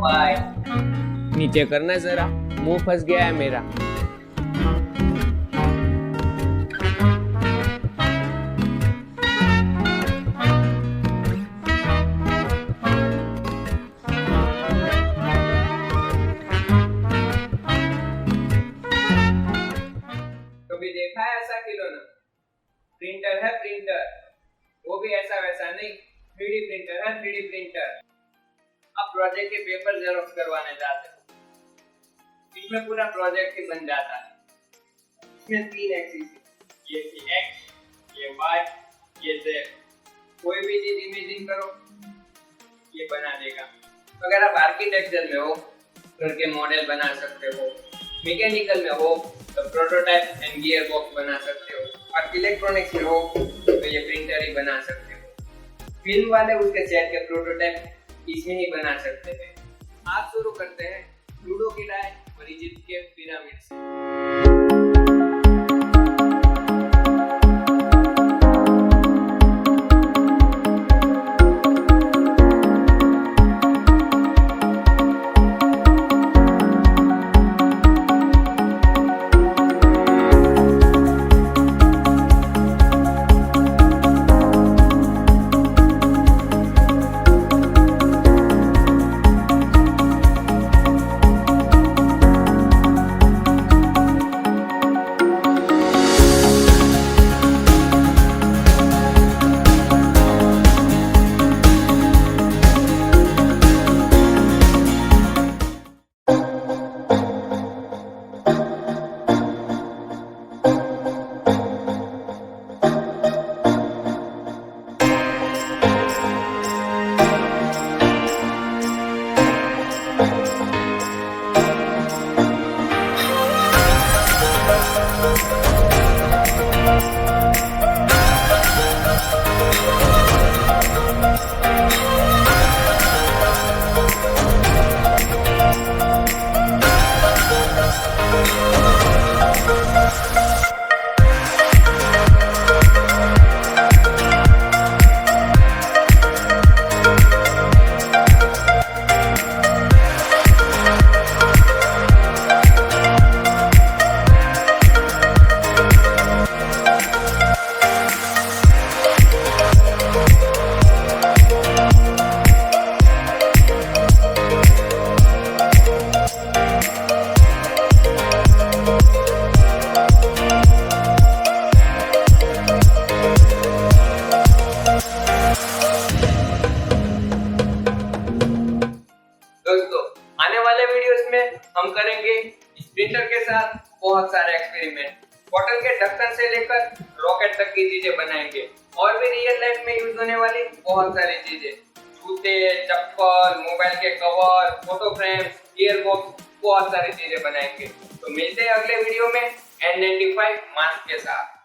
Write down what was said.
Bye. नीचे करना जरा, मुंह फंस गया है मेरा। कभी देखा है ऐसा खिलौना? प्रिंटर है प्रिंटर, वो भी ऐसा वैसा नहीं, 3D प्रिंटर है 3D प्रिंटर। अब प्रोजेक्ट के पेपर जेरॉक्स करवाने जाते हैं, इसमें पूरा प्रोजेक्ट ही बन जाता है। इसमें 3 एक्सिस है, ये थी X, ये Y, ये Z। कोई भी चीज इमेजिन करो, ये बना देगा। अगर आप आर्किटेक्चर में हो, घर के मॉडल बना सकते हो, मैकेनिकल में हो तो प्रोटोटाइप एंड गियर बॉक्स बना सकते हो, और इलेक्ट्रॉनिक्स में हो तो ये प्रिंटर ही बना सकते हो। फिल्म वाले उसके सेट के प्रोटोटाइप इसमें ही बना सकते हैं। आज शुरू करते हैं लूडो की राय और इजिप्ट के पिरामिड से। दोस्तों, आने वाले वीडियोस में हम करेंगे इस प्रिंटर के साथ बहुत सारे एक्सपेरिमेंट। बॉटल के ढक्कन से लेकर रॉकेट तक की चीजें बनाएंगे, और भी रियल लाइफ में यूज होने वाली बहुत सारी चीजें, जूते, चप्पल, मोबाइल के cover, photo frames, year box, बहुत सारी चीजें बनाएंगे। तो मिलते हैं अगले वीडियो में N95 मास्क के साथ।